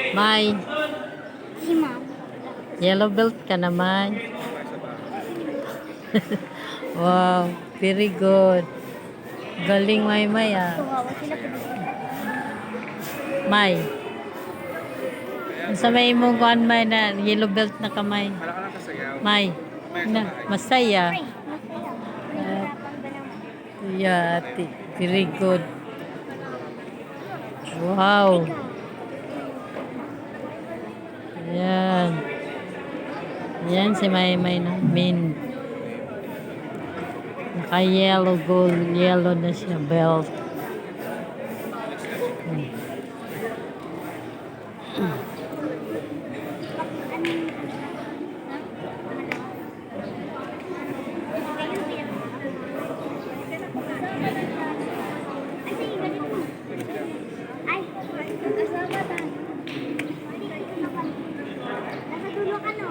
May, Si ma'am. yellow belt ka naman. Wow, very good. Galing, May ah. Tumawa sila po. May. Sa may imong kuan May na yellow belt na kamay. Wala ka lang kasayaw. May. Na, masaya. Ay, masaya. Nahihirapan ba naman? Yeah, very good. Wow. Yan. Yan si May namin. Naka-yellow gold. Yellow na siya belt. Ay, kasama tayo. Nasa dulo ka, no?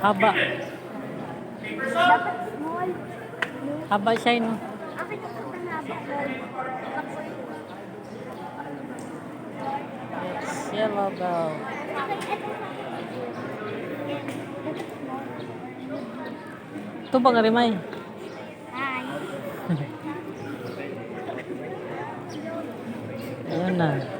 Haba. Dapat small. Haba siya, no? Akin yung haba. It's yellow belt. Ito ba nga May? Hi. Ayun na.